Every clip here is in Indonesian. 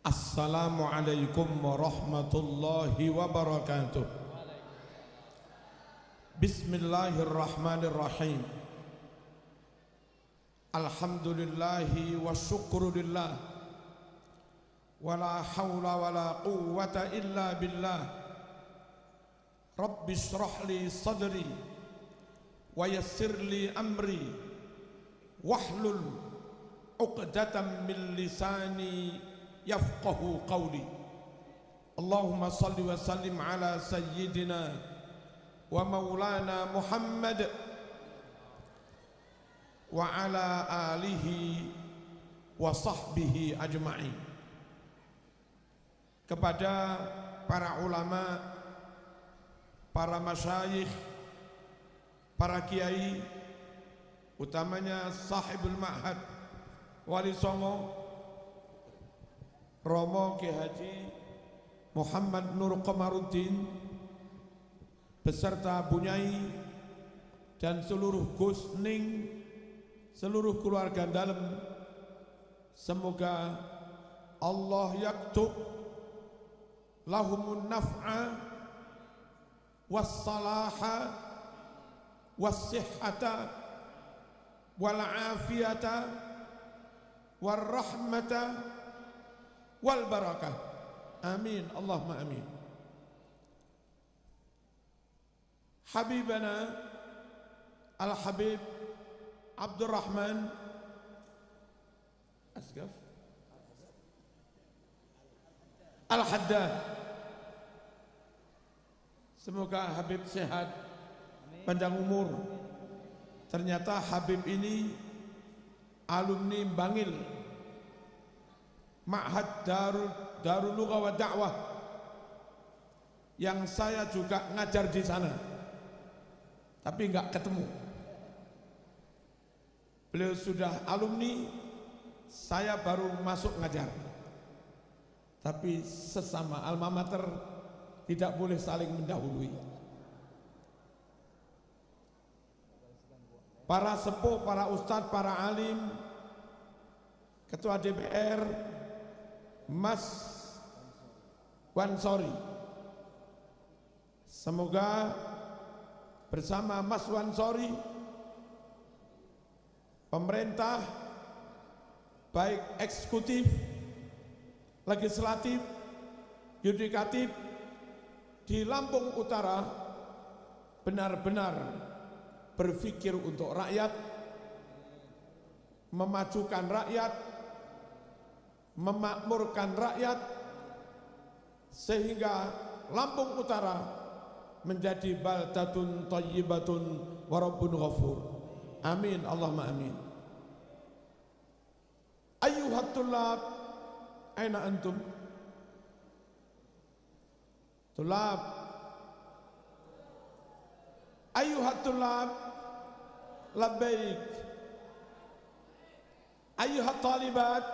Assalamualaikum warahmatullahi wabarakatuh. Bismillahirrahmanirrahim. Alhamdulillahi wa syukrulillah. Wala hawla wala quwwata illa billah. Rabbi shrah li sadri wa yassir li amri wahlul uqdatam min lisani yafqahu qawli. Allahumma salli wa sallim ala sayyidina wa maulana Muhammad wa ala alihi wa sahbihi ajma'in. Kepada para ulama, para masyayikh, para kiai, utamanya sahibul ma'had Wali Songo Romo Ki Haji Muhammad Nur Komaruddin beserta Bunyai dan seluruh Gus Ning, seluruh keluarga dalam, semoga Allah yaktub lahumun naf'a wassalaha wassihhata wal'afiyata warrahmata wal barakah. Amin, Allahumma amin. Habibana Al-Habib Abdurrahman Asgaf Al-Haddad, semoga Habib sehat, panjang umur. Ternyata Habib ini alumni Bangil Ma'had Darul Lugha wa Da'wah, yang saya juga ngajar di sana, tapi enggak ketemu. Beliau sudah alumni, saya baru masuk ngajar. Tapi sesama alma mater tidak boleh saling mendahului. Para sepuh, para ustadz, para alim, ketua DPR Mas Wansori, semoga bersama Mas Wansori pemerintah baik eksekutif, legislatif, yudikatif di Lampung Utara benar-benar berpikir untuk rakyat, memajukan rakyat, memakmurkan rakyat, sehingga Lampung Utara menjadi baldatun thayyibatun wa rabbun ghafur. Amin, Allahumma amin. Ayyuhat tulab, aina antum? Tulab, ayyuhat tulab, labbaik. Ayyuhat talibat,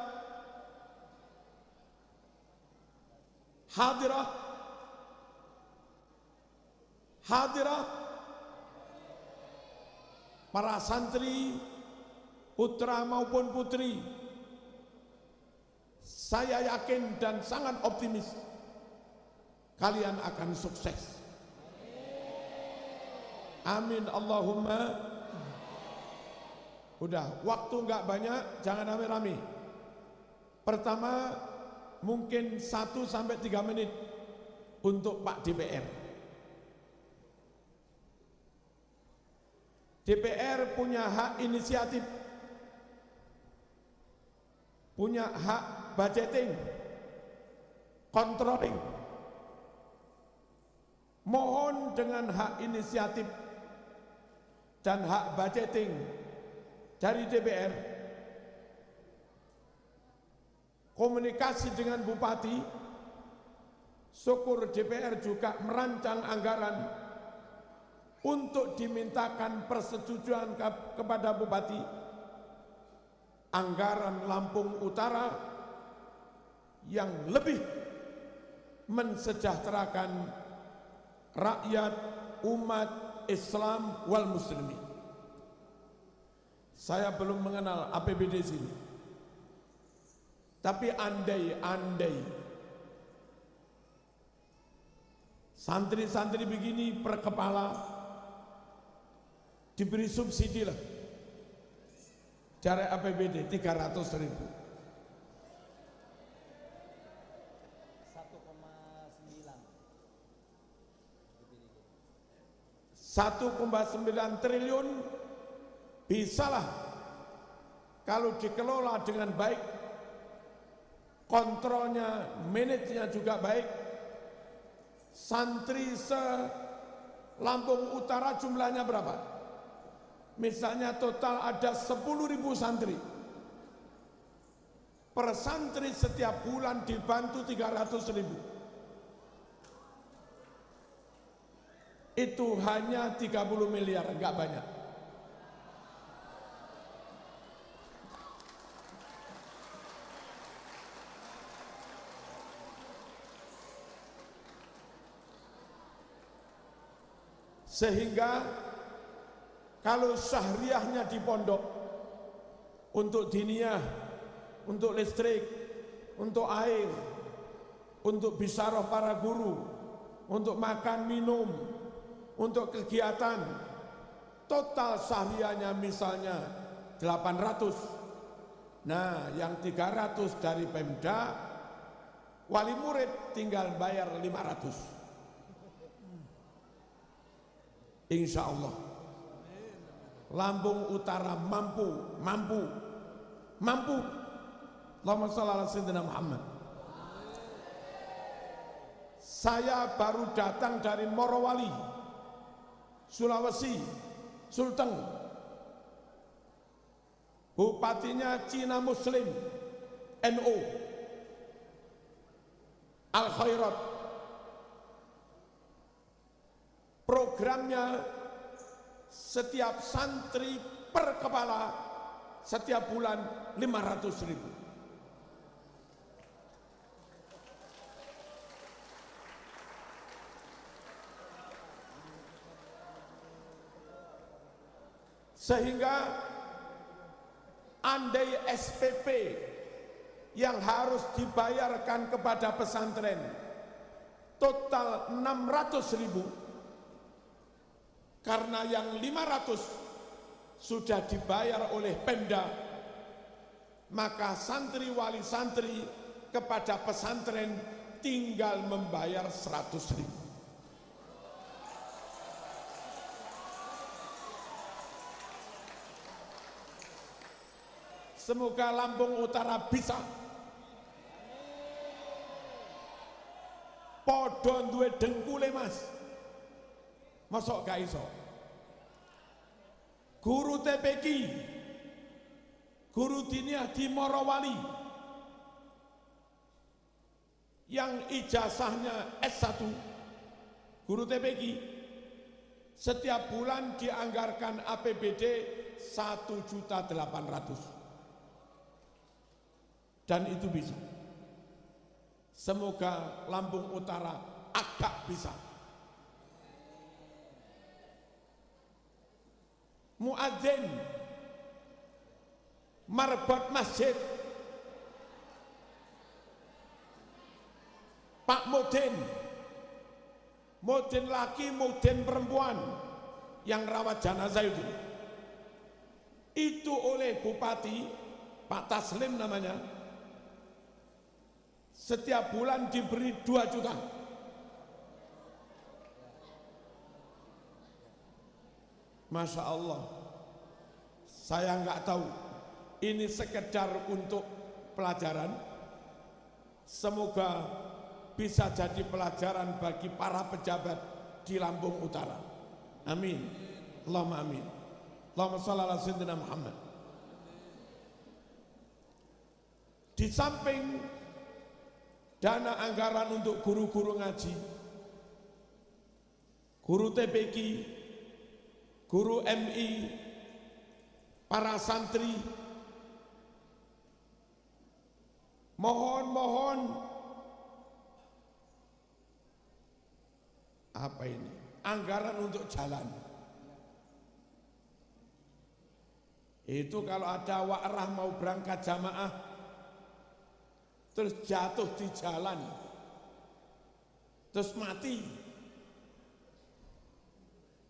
hadirah, hadirah. Para santri, putra maupun putri, saya yakin dan sangat optimis kalian akan sukses. Amin, Allahumma. Udah, waktu enggak banyak, jangan rame-rame. Pertama, mungkin 1 sampai 3 menit untuk Pak DPR. DPR punya hak inisiatif, punya hak budgeting, controlling. Mohon dengan hak inisiatif dan hak budgeting dari DPR, komunikasi dengan Bupati, syukur DPR juga merancang anggaran untuk dimintakan persetujuan kepada Bupati, anggaran Lampung Utara yang lebih mensejahterakan rakyat, umat Islam wal muslimin. Saya belum mengenal APBD sini, Tapi andai santri-santri begini per kepala diberi subsidi lah dari APBD 300.000. 1,9 triliun bisalah kalau dikelola dengan baik, kontrolnya, manajernya juga baik. Santri se-Lampung Utara jumlahnya berapa? Misalnya total ada 10.000 santri. Per santri setiap bulan dibantu 300.000. Itu hanya 30 miliar, enggak banyak. Sehingga kalau syahriahnya di pondok untuk diniyah, untuk listrik, untuk air, untuk bisyarah para guru, untuk makan minum, untuk kegiatan, total syahriahnya misalnya 800. Nah, yang 300 dari Pemda, wali murid tinggal bayar 500. Insya Allah Lampung Utara mampu. Allahumma shalli ala sayyidina Muhammad. Saya baru datang dari Morowali, Sulawesi, Sulteng. Bupatinya Cina Muslim, NU, Al Khairat. Programnya setiap santri per kepala setiap bulan 500.000. Sehingga andai SPP yang harus dibayarkan kepada pesantren total 600.000, karena yang 500 sudah dibayar oleh Pemda, maka santri wali santri kepada pesantren tinggal membayar 100.000. Semoga Lampung Utara bisa. Podon duwe dengkule Mas, masuk gak iso. Guru TPQ, guru diniyah di Morowali yang ijazahnya S1, guru TPQ setiap bulan dianggarkan APBD 1.800.000. Dan itu bisa. Semoga Lampung Utara agak bisa. Muadzin, marbot masjid, Pak Mudin, mudin laki, mudin perempuan yang rawat jenazah itu oleh Bupati Pak Taslim namanya, setiap bulan diberi 2 juta. Masya Allah, saya nggak tahu ini sekedar untuk pelajaran. Semoga bisa jadi pelajaran bagi para pejabat di Lampung Utara. Amin. Allahumma amin. Allahumma shalli ala sayyidina Muhammad. Di samping dana anggaran untuk guru-guru ngaji, guru TPQ, guru MI, para santri, mohon apa ini? Anggaran untuk jalan. Itu kalau ada wa'rah mau berangkat jamaah terus jatuh di jalan, terus mati,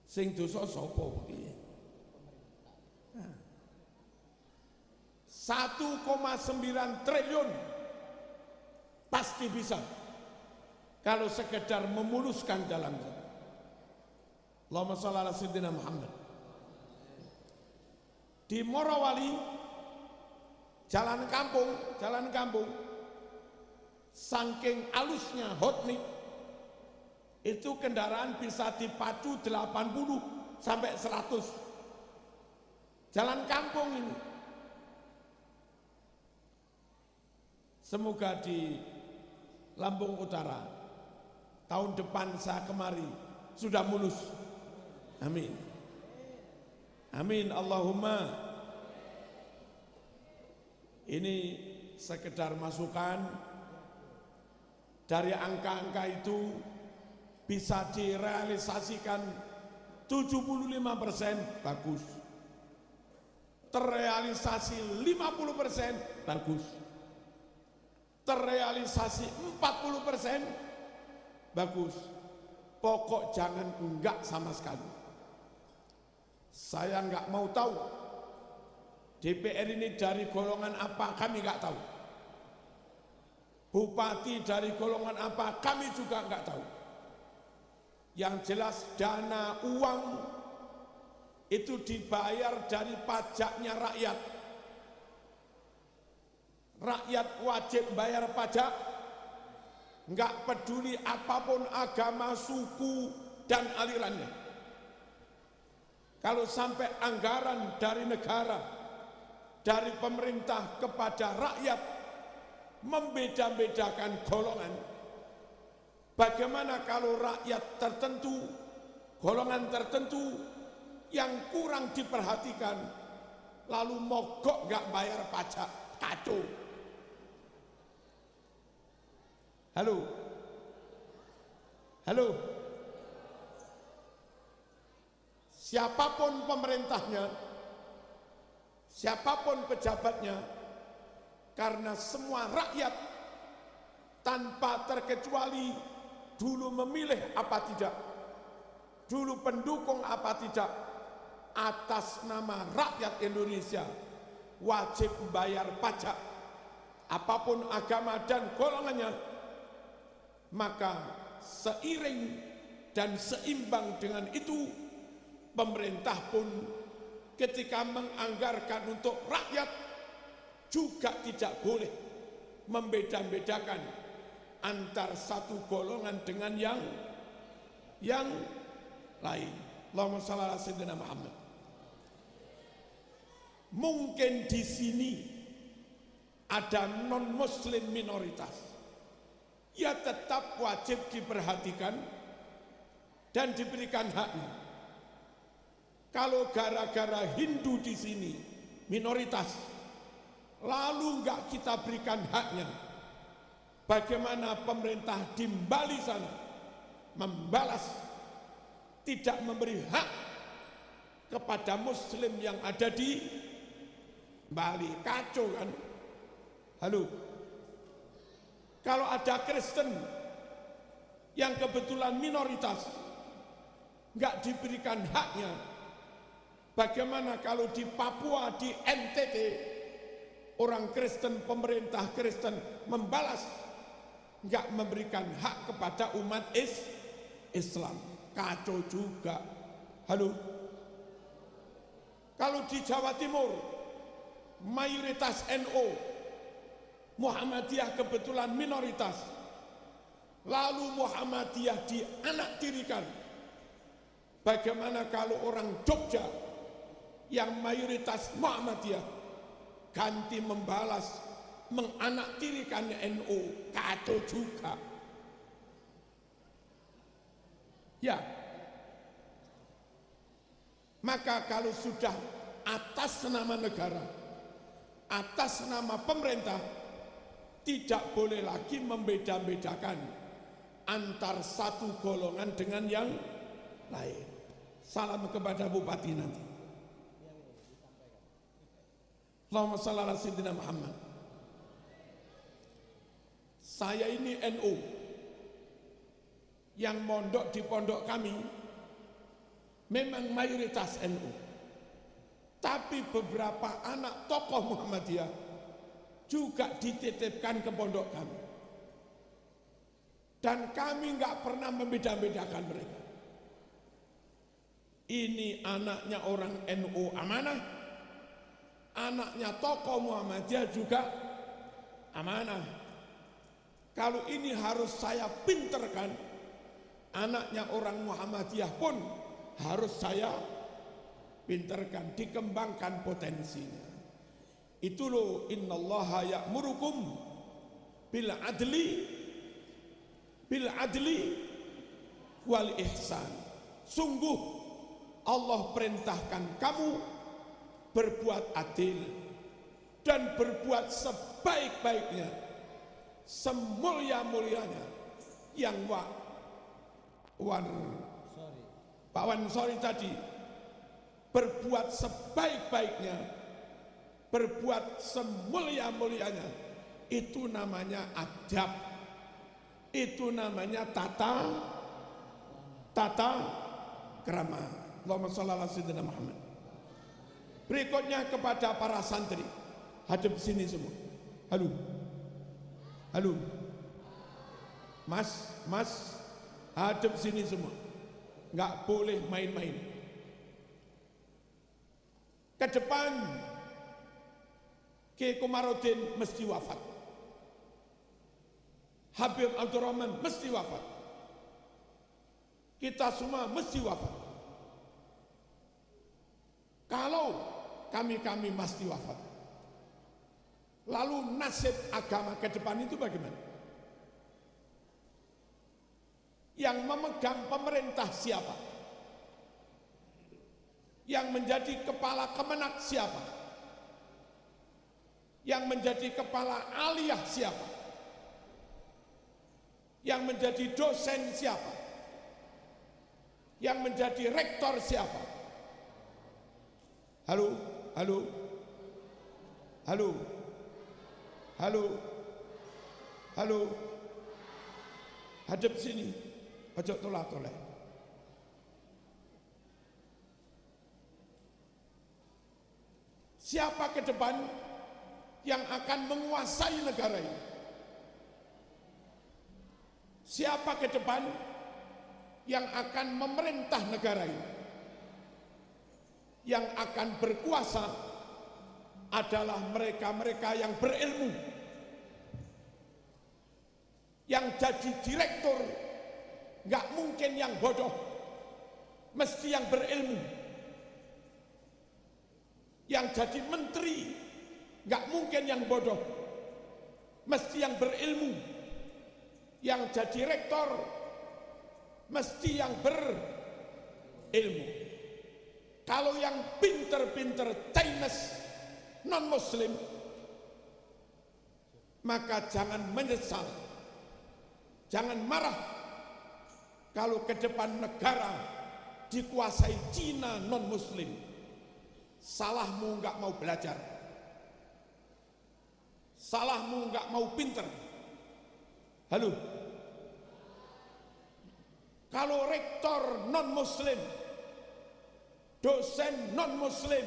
sing dosa sapa piye? 1,9 triliun pasti bisa kalau sekedar memuluskan jalannya. Allahumma shalli ala sayyidina Muhammad. Di Morowali, jalan kampung, saking alusnya hotnik, itu kendaraan bisa dipacu 80 sampai 100. Jalan kampung ini. Semoga di Lampung Utara tahun depan saya kemari sudah mulus. Amin. Amin Allahumma. Ini sekedar masukan. Dari angka-angka itu bisa direalisasikan 75% bagus. Terrealisasi 50% bagus. Terrealisasi 40% bagus. Pokok jangan enggak sama sekali. Saya enggak mau tahu DPR ini dari golongan apa, kami enggak tahu. Bupati dari golongan apa, kami juga enggak tahu. Yang jelas dana uang itu dibayar dari pajaknya rakyat. Rakyat wajib bayar pajak, enggak peduli apapun agama, suku, dan alirannya. Kalau sampai anggaran dari negara, dari pemerintah kepada rakyat membeda-bedakan golongan, bagaimana kalau rakyat tertentu, golongan tertentu yang kurang diperhatikan, lalu mogok enggak bayar pajak, kacau. Halo, siapapun pemerintahnya, siapapun pejabatnya, karena semua rakyat tanpa terkecuali dulu memilih apa tidak, dulu pendukung apa tidak, atas nama rakyat Indonesia wajib bayar pajak, apapun agama dan golongannya. Maka seiring dan seimbang dengan itu, pemerintah pun ketika menganggarkan untuk rakyat juga tidak boleh membeda-bedakan antar satu golongan dengan yang lain. Allahumma shalli ala sayyidina Muhammad. Mungkin di sini ada non-muslim minoritas, ya tetap wajib diperhatikan dan diberikan haknya. Kalau gara-gara Hindu di sini minoritas, lalu enggak kita berikan haknya, bagaimana pemerintah di Bali sana membalas, tidak memberi hak kepada muslim yang ada di Bali? Kacau kan? Halo. Kalau ada Kristen yang kebetulan minoritas, enggak diberikan haknya, bagaimana kalau di Papua, di NTT, orang Kristen, pemerintah Kristen membalas, enggak memberikan hak kepada umat Islam? Kacau juga. Halo. Kalau di Jawa Timur, mayoritas NU, Muhammadiyah kebetulan minoritas, lalu Muhammadiyah dianaktirikan, bagaimana kalau orang Jogja yang mayoritas Muhammadiyah ganti membalas menganaktirikannya NU? Kacau juga. Ya, maka kalau sudah atas nama negara, atas nama pemerintah, tidak boleh lagi membeda-bedakan antar satu golongan dengan yang lain. Salam kepada bupati nanti. Allahumma shalli ala sayyidina Muhammad. Saya ini NU, yang mondok di pondok kami memang mayoritas NU, tapi beberapa anak tokoh Muhammadiyah juga dititipkan ke pondok kami, dan kami nggak pernah membeda-bedakan mereka. Ini anaknya orang NU amanah, anaknya tokoh Muhammadiyah juga amanah. Kalau ini harus saya pinterkan, anaknya orang Muhammadiyah pun harus saya pinterkan, dikembangkan potensinya. Itu loh, innallaha ya'murukum bil adli wal ihsan. Sungguh Allah perintahkan kamu berbuat adil dan berbuat sebaik-baiknya, semulia-mulianya. Yang Pak Wansori tadi, berbuat sebaik-baiknya, berbuat semulia-mulianya, itu namanya adab, itu namanya tata krama. Allahumma shalli ala sayyidina Muhammad. Berikutnya kepada para santri, hadap sini semua. Halo, mas, hadap sini semua. Nggak boleh main-main. Ke depan Kiai Komarudin mesti wafat, Habib Abdurrahman mesti wafat, kita semua mesti wafat. Kalau kami mesti wafat, lalu nasib agama ke depan itu bagaimana? Yang memegang pemerintah siapa? Yang menjadi kepala kemenak siapa? Yang menjadi kepala aliyah siapa? Yang menjadi dosen siapa? Yang menjadi rektor siapa? Halo. Hadap sini, ojo tolak-tolak. Siapa ke depan yang akan menguasai negara ini? Siapa ke depan yang akan memerintah negara ini? Yang akan berkuasa adalah mereka-mereka yang berilmu. Yang jadi direktur nggak mungkin yang bodoh, mesti yang berilmu. Yang jadi menteri nggak mungkin yang bodoh, mesti yang berilmu. Yang jadi rektor mesti yang berilmu. Kalau yang pinter-pinter Chinese non-muslim, maka jangan menyesal, jangan marah kalau ke depan negara dikuasai Cina non-muslim. Salahmu nggak mau belajar, salahmu nggak mau pinter. Halo, kalau rektor non-muslim, dosen non-muslim,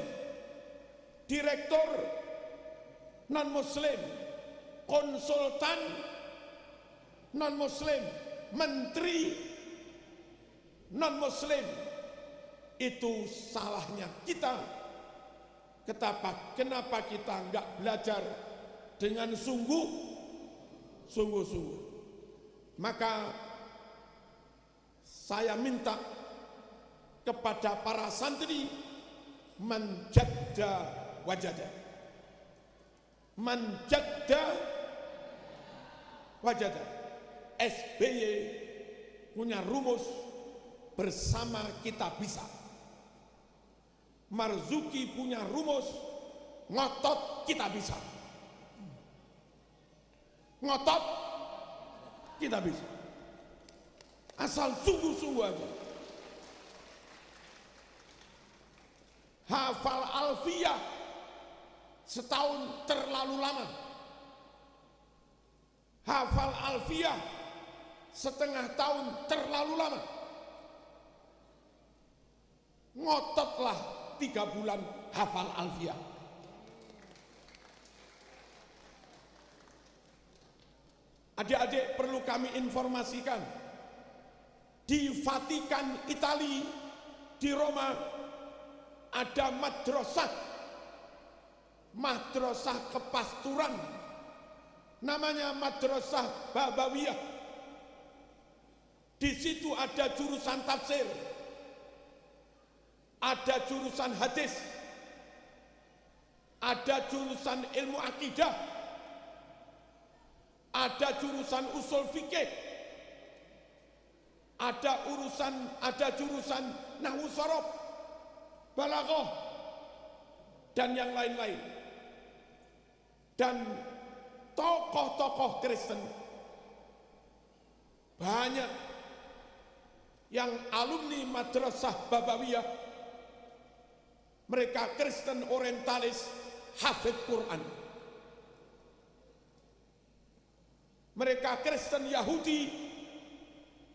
direktur non-muslim, konsultan non-muslim, menteri non-muslim, itu salahnya kita. Kenapa kita enggak belajar dengan sungguh-sungguh? Maka saya minta kepada para santri, menjadda wajada, SBY punya rumus bersama kita bisa. Marzuki punya rumus ngotot kita bisa. Ngotot kita bisa. Asal sungguh-sungguh aja. Hafal alfiyah setahun terlalu lama. hafal alfiyah setengah tahun terlalu lama. Ngototlah 3 bulan hafal alfiyah. Adik-adik perlu kami informasikan, di Vatikan Italia, di Roma, ada madrasah kepasturan, namanya Madrasah Babawiyah. Di situ ada jurusan tafsir, ada jurusan hadis, ada jurusan ilmu akidah, ada jurusan usul fikih, ada jurusan nahwu sorof, balaghah, dan yang lain-lain. Dan tokoh-tokoh Kristen banyak yang alumni Madrasah Babawiyah, mereka Kristen orientalis, hafid Quran. Mereka Kristen Yahudi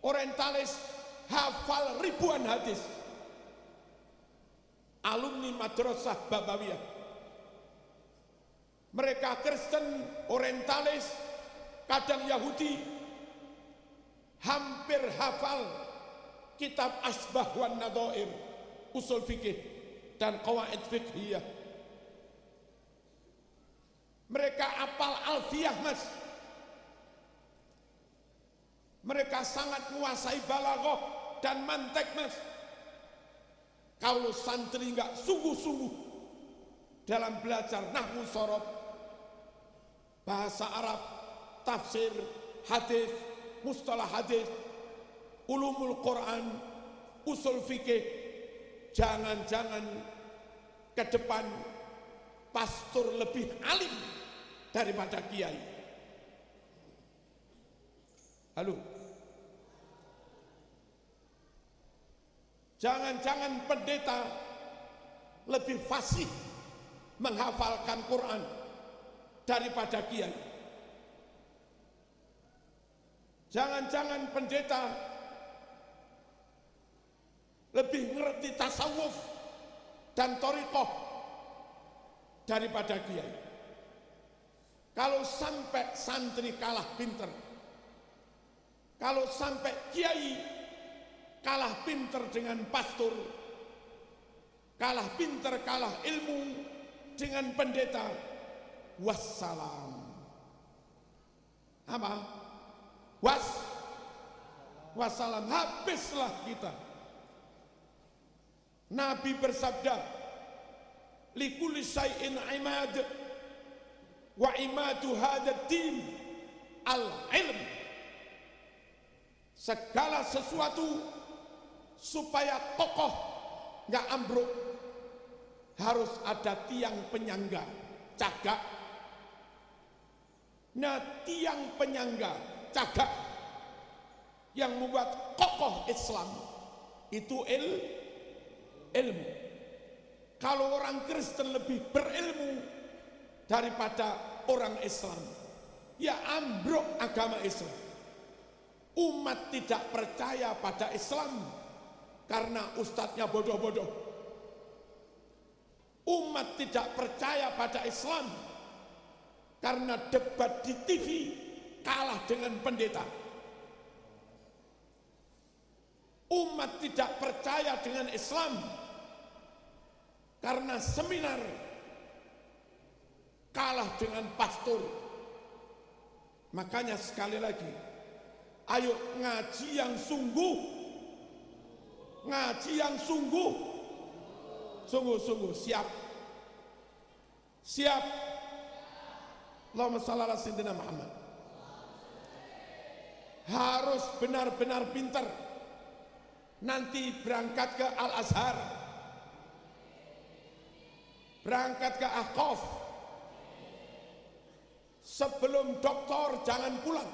orientalis, hafal ribuan hadis. Alumni Madrasah Babawiyah. Mereka Kristen orientalis, kadang Yahudi, hampir hafal kitab Asbah wan Nadhair, usul fikih dan qawaid fiqhiyah. Mereka apal alfiyah, Mas. Mereka sangat menguasai balaghah dan mantek, Mas. Kalau santri enggak sungguh-sungguh dalam belajar nahwu sorof, bahasa Arab, tafsir, hadis, mustalah hadis, ulumul Quran, usul fikih, jangan-jangan ke depan pastor lebih alim daripada kiai. Halo. Jangan-jangan pendeta lebih fasih menghafalkan Quran daripada kiai. Jangan-jangan pendeta lebih ngerti tasawuf dan thariqah daripada kiai. Kalau sampai santri kalah pinter, kalau sampai kiai kalah pinter dengan pastor, kalah pinter, kalah ilmu dengan pendeta, wassalam. Apa? Wassalam, habislah kita. Nabi bersabda, likulli syai'in imad, wa imadu hadzal din al-ilm. Segala sesuatu supaya kokoh nggak ambruk harus ada tiang penyangga, cagak. Nah, tiang penyangga, cagak yang membuat kokoh Islam itu ilmu. Kalau orang Kristen lebih berilmu daripada orang Islam, ya ambruk agama Islam. Umat tidak percaya pada Islam karena ustadznya bodoh-bodoh. Umat tidak percaya pada Islam karena debat di TV kalah dengan pendeta. Umat tidak percaya dengan Islam karena seminar kalah dengan pastor. Makanya sekali lagi, ayo ngaji yang sungguh, ngaji yang sungguh siap. Allahumma shalli ala sayyidina Muhammad. Harus benar-benar pintar. Nanti berangkat ke Al-Azhar, berangkat ke Ahqaf. Sebelum doktor jangan pulang.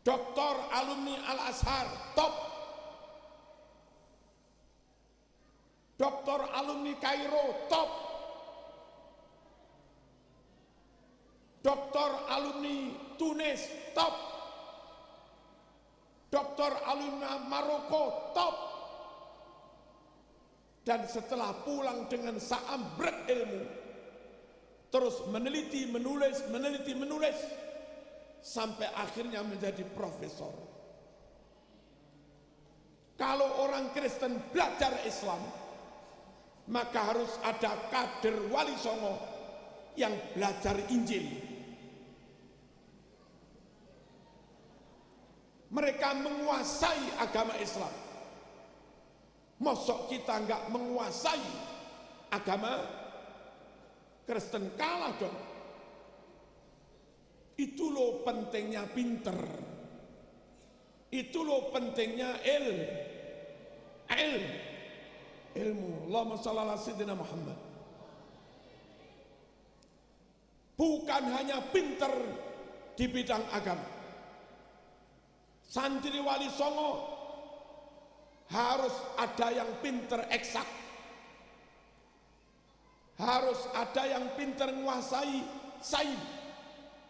Doktor alumni Al-Azhar top. Doktor alumni Kairo top. Doktor alumni Tunis top, doktor alumni Maroko top, dan setelah pulang dengan seambrek ilmu, terus meneliti, menulis, sampai akhirnya menjadi profesor. Kalau orang Kristen belajar Islam, maka harus ada kader Wali Songo yang belajar Injil. Mereka menguasai agama Islam. Mosok kita enggak menguasai agama Kristen, kalah dong. Itu loh pentingnya pinter. Itu loh pentingnya ilmu. Allahumma shalli ala sayyidina Muhammad. Bukan hanya pinter di bidang agama. Santri Wali Songo harus ada yang pinter eksak, harus ada yang pinter menguasai sains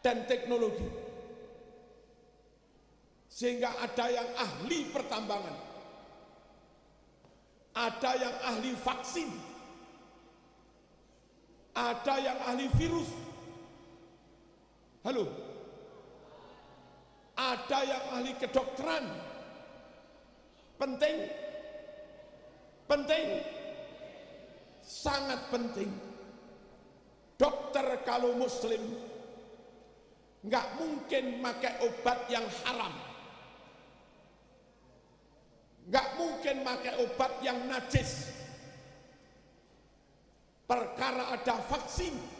dan teknologi, sehingga ada yang ahli pertambangan, ada yang ahli vaksin, ada yang ahli virus. Halo, ada yang ahli kedokteran. Penting, sangat penting. Dokter kalau muslim nggak mungkin pakai obat yang haram, nggak mungkin pakai obat yang najis. Perkara ada vaksin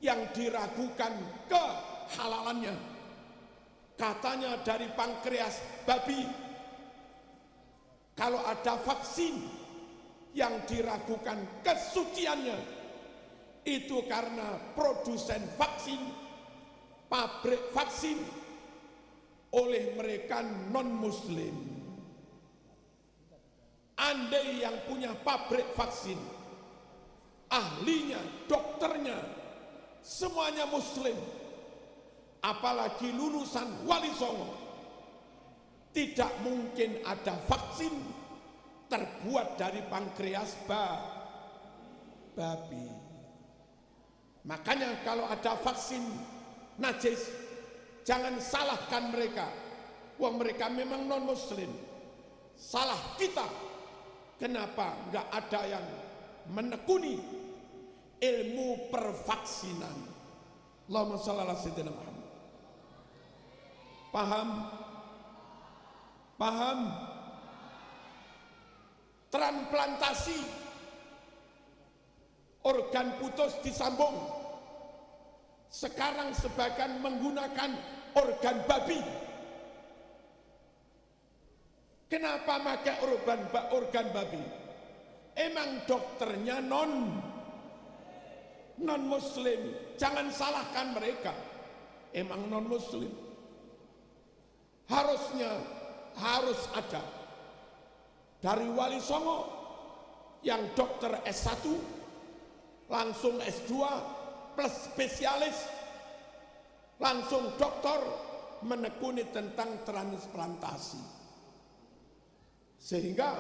yang diragukan kehalalannya, katanya dari pankreas babi. Kalau ada vaksin yang diragukan kesuciannya, itu karena produsen vaksin, pabrik vaksin, oleh mereka non-muslim. Andai yang punya pabrik vaksin, ahlinya, dokternya, semuanya muslim, apalagi lulusan Wali Songo, tidak mungkin ada vaksin terbuat dari pankreas babi. Makanya kalau ada vaksin najis, jangan salahkan mereka. Wah, mereka memang non muslim. Salah kita. Kenapa nggak ada yang menekuni ilmu pervaksinan? Allahumma shalli ala sayyidina Muhammad. Paham? Transplantasi organ putus disambung. Sekarang sebagian menggunakan organ babi. Kenapa pakai organ babi? Emang dokternya non muslim. Jangan salahkan mereka. Emang non muslim. Harus ada dari Wali Songo yang dokter S1 langsung S2 plus spesialis, langsung dokter menekuni tentang transplantasi, sehingga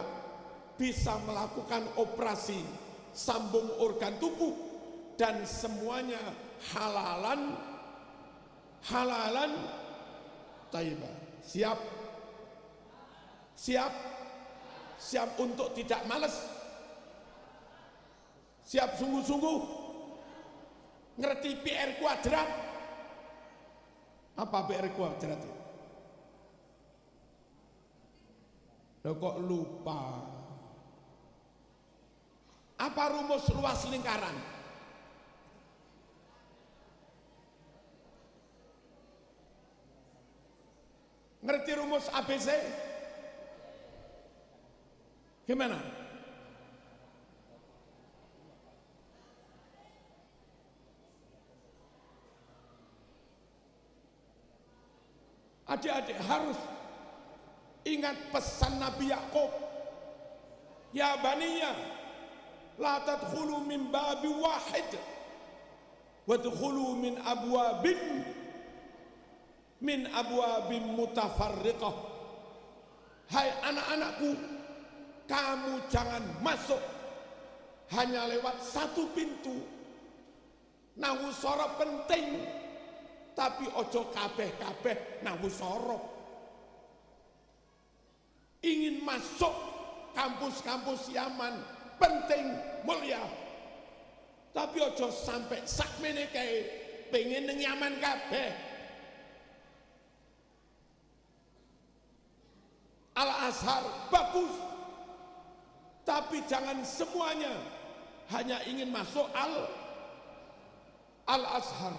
bisa melakukan operasi sambung organ tubuh dan semuanya halalan thayyibah. Siap untuk tidak malas, siap sungguh-sungguh, ngerti PR kuadrat. Apa PR kuadrat itu? Loh, kok lupa? Apa rumus luas lingkaran? Ngerti rumus ABC? Gimana? Adik-adik harus ingat pesan Nabi Yakub. Ya baniya, la tadkhulu min babi wahid. wadkhulu min abwabin mutafarriqah. Hai anak-anakku, kamu jangan masuk hanya lewat satu pintu. Nahu sorop penting, tapi ojo kabeh-kabeh nahu sorop. Ingin masuk kampus-kampus Yaman penting, mulia, tapi ojo sampai sakmene kae pengen nang Yaman kabeh. Al-Azhar bagus, tapi jangan semuanya hanya ingin masuk Al-Azhar.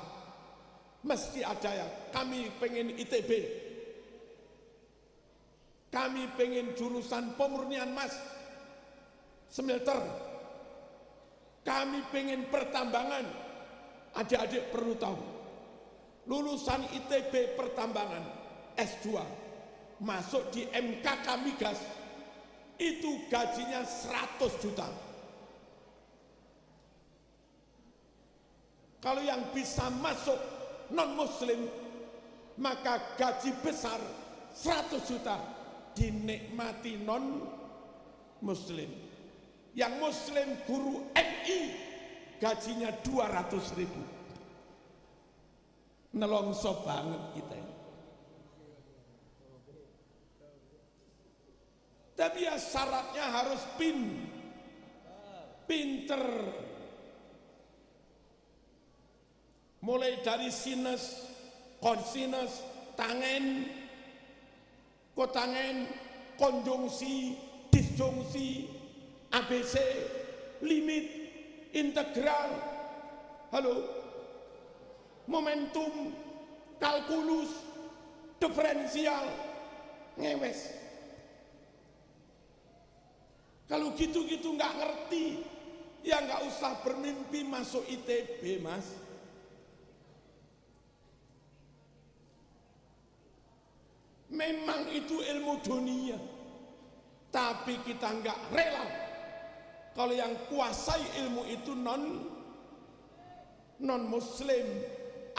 Mesti ada ya, kami pengen ITB, kami pengen jurusan pemurnian emas, smelter, kami pengen pertambangan. Adik-adik perlu tahu, lulusan ITB pertambangan S2 masuk di MKK Migas itu gajinya 100 juta. Kalau yang bisa masuk non muslim maka gaji besar 100 juta dinikmati non muslim. Yang muslim guru MI gajinya 200.000. Nelongso banget kita ini. Tapi ya syaratnya harus pinter. Mulai dari sinus, konsinus, tangen, kotangen, konjungsi, disjungsi, ABC, limit, integral, momentum, kalkulus, diferensial, ngewes. Kalau gitu-gitu nggak ngerti, ya nggak usah bermimpi masuk ITB, Mas. Memang itu ilmu dunia, tapi kita nggak rela kalau yang kuasai ilmu itu non muslim.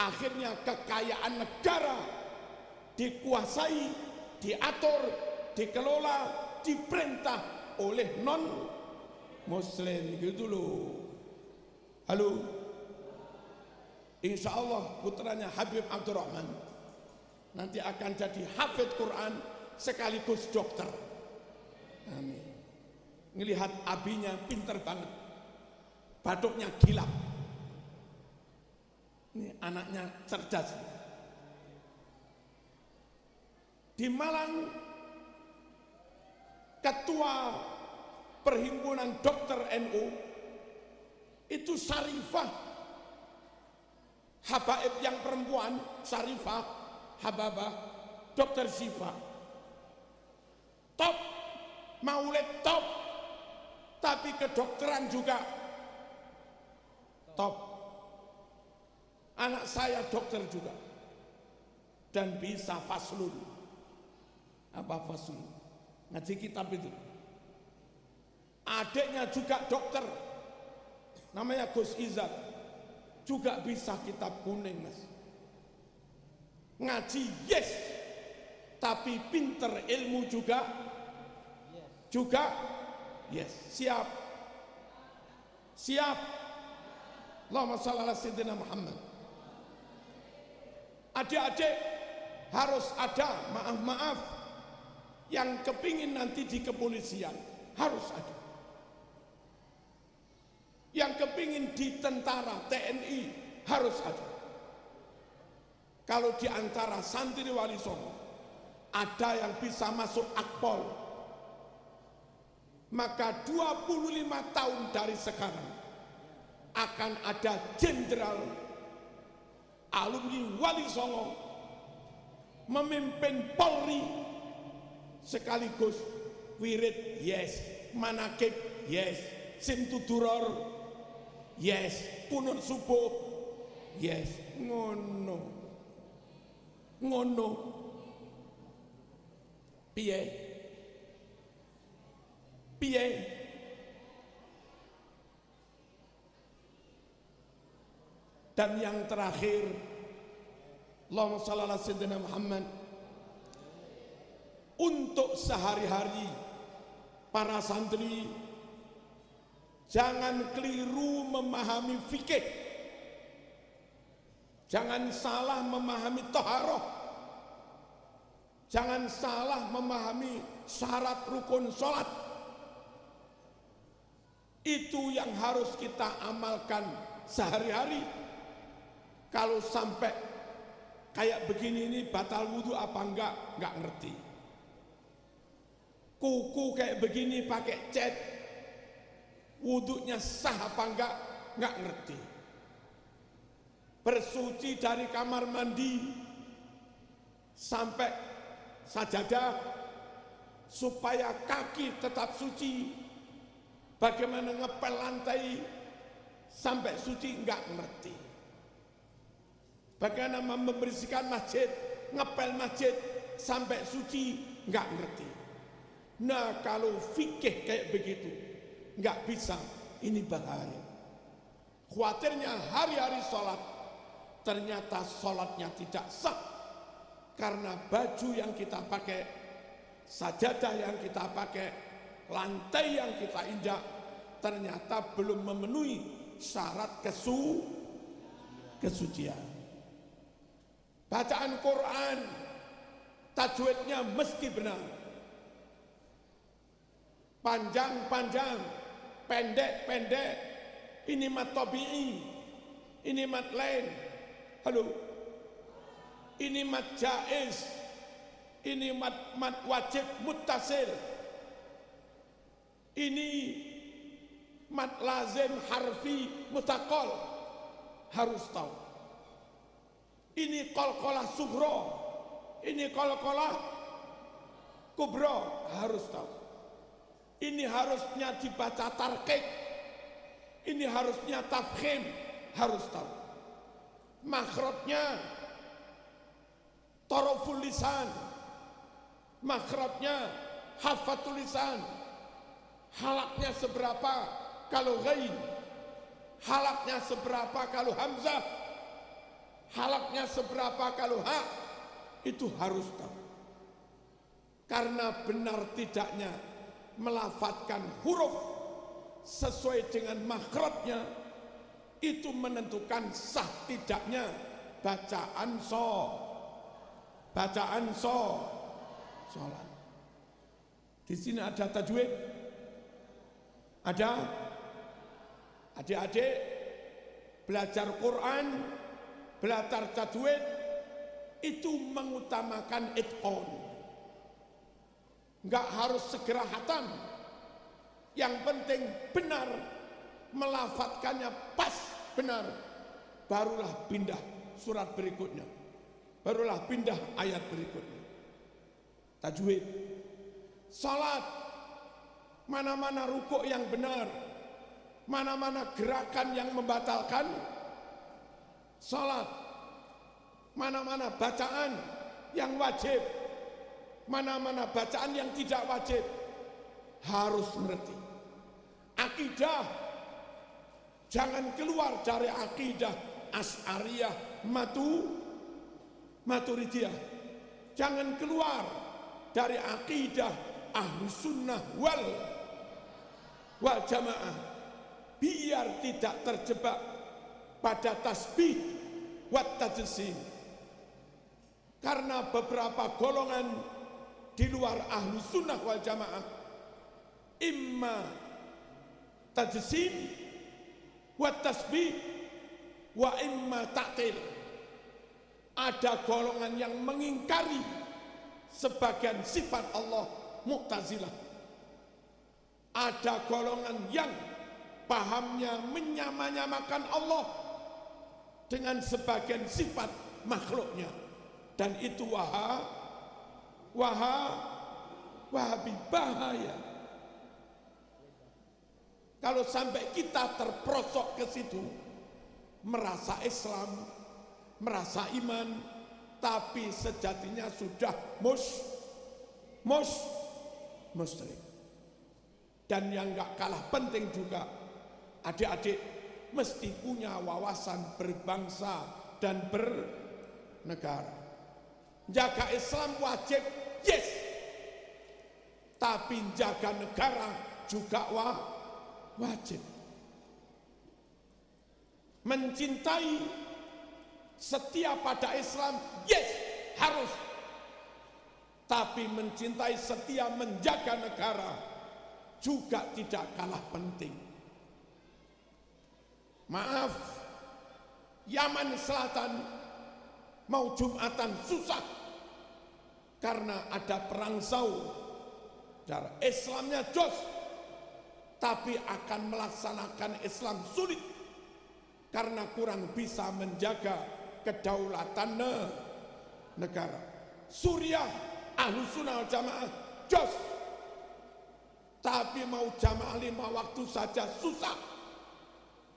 Akhirnya kekayaan negara dikuasai, diatur, dikelola, diperintah oleh non muslim, gitu loh. Halo, insya Allah putranya Habib Abdurrahman nanti akan jadi hafid Quran sekaligus dokter. Amin. Ngelihat abinya pinter banget, batuknya gila. Ini anaknya cerdas. Di Malang, ketua perhimpunan dokter NU itu Syarifah, habaib yang perempuan, Syarifah Hababah, dokter Sifa, top, maulid top, tapi kedokteran juga top. Anak saya dokter juga dan bisa faslun. Apa faslun? Ngaji kitab itu. Adiknya juga dokter, namanya Gus Izzat, juga bisa kitab kuning, Mas. Ngaji yes, tapi pinter ilmu juga yes. Siap. Allahumma shalli ala sayyidina Muhammad. Adik-adik harus ada, maaf yang kepingin nanti di kepolisian harus ada, yang kepingin di tentara TNI harus ada. Kalau di antara santri Wali Songo ada yang bisa masuk Akpol, maka 25 tahun dari sekarang akan ada jenderal alumni Wali Songo memimpin Polri sekaligus wirid yes, manakib yes, simtuduror yes, kunut subuh yes. Ngono piye Dan yang terakhir, Allahumma shalli ala sayyidina Muhammad, untuk sehari-hari para santri jangan keliru memahami fikih, jangan salah memahami taharah, jangan salah memahami syarat rukun sholat. Itu yang harus kita amalkan sehari-hari. Kalau sampai kayak begini ini batal wudhu apa enggak ngerti. Kuku kayak begini pakai cat, wudhunya sah apa enggak ngerti. Bersuci dari kamar mandi sampai sajadah supaya kaki tetap suci, bagaimana ngepel lantai sampai suci enggak ngerti. Bagaimana membersihkan masjid, ngepel masjid sampai suci enggak ngerti. Nah, kalau fikih kayak begitu enggak bisa, ini bahaya. Khawatirnya hari-hari sholat ternyata sholatnya tidak sah karena baju yang kita pakai, sajadah yang kita pakai, lantai yang kita injak ternyata belum memenuhi syarat kesucian. Bacaan Quran tajwidnya mesti benar, panjang-panjang, pendek-pendek. Ini mat tabi'i, ini mat lain. Halo, ini mat jaiz, ini mat wajib muttasil, ini mat lazim harfi mustaqal, harus tahu. Ini qalqalah sughra, ini qalqalah kubra, harus tahu. Ini harusnya dibaca tarqiq, ini harusnya tafkhim, harus tahu. Makhrajnya taraful lisan, makhrajnya hafatul lisan. Halaknya seberapa kalau ghain, halaknya seberapa kalau hamzah, halaknya seberapa kalau ha, itu harus tahu. Karena benar tidaknya melafadzkan huruf sesuai dengan makhrajnya itu menentukan sah tidaknya bacaan sholat. Di sini ada tajwid, ada adik-adik belajar Quran, belajar tajwid itu mengutamakan itqan. Enggak harus segera hatam, yang penting benar, melafadzkannya pas benar, barulah pindah surat berikutnya, barulah pindah ayat berikutnya. Tajwid. Salat, mana-mana rukuk yang benar, mana-mana gerakan yang membatalkan salat, mana-mana bacaan yang wajib, mana-mana bacaan yang tidak wajib, harus mengerti. Akidah, jangan keluar dari akidah Asy'ariyah, Maturidiyah. Jangan keluar dari akidah Ahlus Sunnah wal Jamaah. Biar tidak terjebak pada tasbih wat tajsim. Karena beberapa golongan di luar Ahlus Sunnah wal Jamaah imma tajsim wa tasbih wa imma ta'til. Ada golongan yang mengingkari sebagian sifat Allah, Mu'tazilah. Ada golongan yang pahamnya menyamakan Allah dengan sebagian sifat makhluknya, dan itu wahabi, bahaya. Kalau sampai kita terperosok ke situ, merasa Islam, merasa iman, tapi sejatinya sudah musyrik. Dan yang gak kalah penting juga, adik-adik mesti punya wawasan berbangsa dan bernegara. Jaga Islam wajib, yes. Tapi jaga negara juga wajib. Mencintai, setia pada Islam, yes, harus. Tapi mencintai, setia, menjaga negara juga tidak kalah penting. Maaf, Yaman Selatan mau Jumatan susah karena ada perang saudara. Islamnya jos, tapi akan melaksanakan Islam sulit karena kurang bisa menjaga kedaulatan negara. Suriah Ahlus Sunnah wal Jamaah jos, tapi mau jamaah 5 waktu saja susah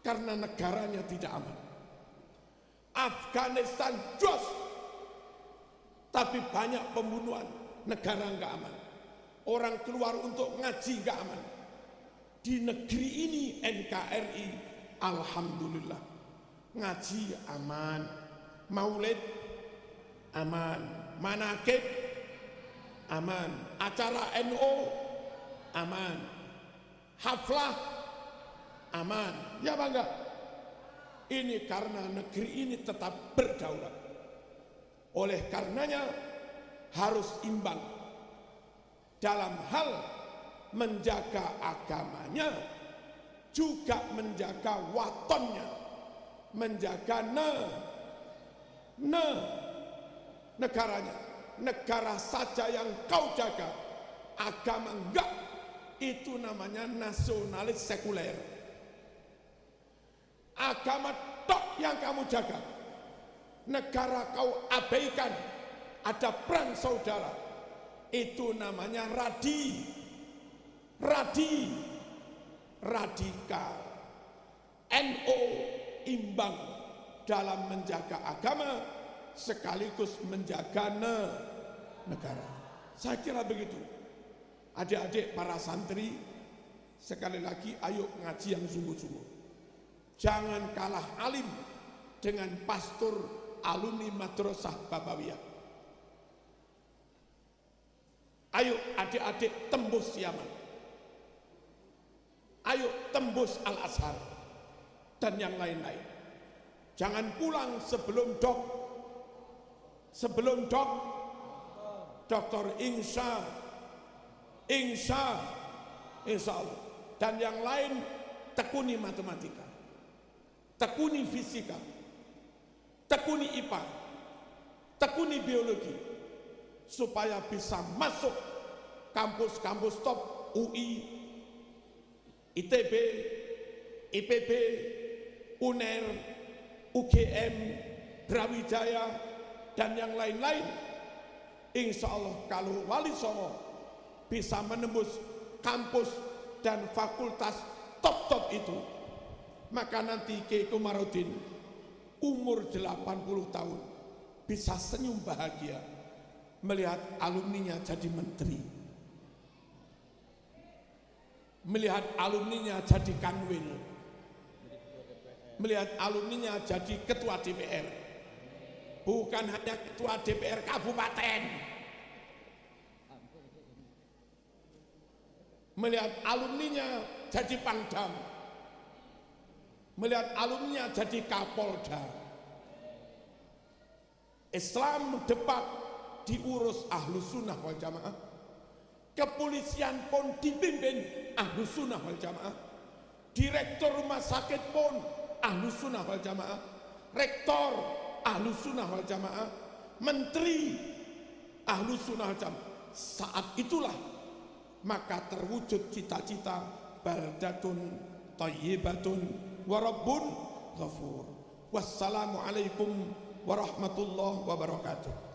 karena negaranya tidak aman. Afghanistan jos, tapi banyak pembunuhan, negara nggak aman. Orang keluar untuk ngaji nggak aman. Di negeri ini NKRI, alhamdulillah, ngaji aman, maulid aman, manakib aman, acara NO aman, haflah aman, ya bangga. Ini karena negeri ini tetap berdaulat. Oleh karenanya harus imbang dalam hal menjaga agamanya, juga menjaga watonnya, menjaga negaranya. Negara saja yang kau jaga, agama enggak, itu namanya nasionalis sekuler. Agama tok yang kamu jaga, negara kau abaikan, ada perang saudara, itu namanya radikal. NO imbang dalam menjaga agama sekaligus menjaga negara. Saya kira begitu. Adik-adik para santri, sekali lagi ayo ngaji yang sungguh-sungguh. Jangan kalah alim dengan pastor alumni Madrasah Babawiyah. Ayo adik-adik tembus Yaman. Ayo tembus Al-Azhar dan yang lain-lain. Jangan pulang sebelum doktor insya Allah. Dan yang lain tekuni matematika, tekuni fisika, tekuni IPA, tekuni biologi, supaya bisa masuk kampus-kampus top UI, ITB, IPB, UNER, UGM, Brawijaya, dan yang lain-lain. Insya Allah kalau Wali Songo bisa menembus kampus dan fakultas top-top itu, maka nanti Kiai Komarudin umur 80 tahun bisa senyum bahagia melihat alumninya jadi menteri, melihat alumninya jadi kanwil, melihat alumninya jadi ketua DPR, bukan hanya ketua DPR kabupaten, melihat alumninya jadi Pangdam, melihat alumninya jadi Kapolda. Islam depak diurus Ahlus Sunnah wal Jamaah, kepolisian pun dipimpin Ahlus Sunnah wal Jamaah, direktur rumah sakit pun Ahlus Sunnah wal Jamaah, rektor Ahlus Sunnah wal Jamaah, menteri Ahlus Sunnah wal Jamaah. Saat itulah maka terwujud cita-cita baldatun thayyibatun wa rabbun ghafur. Wassalamualaikum warahmatullahi wabarakatuh.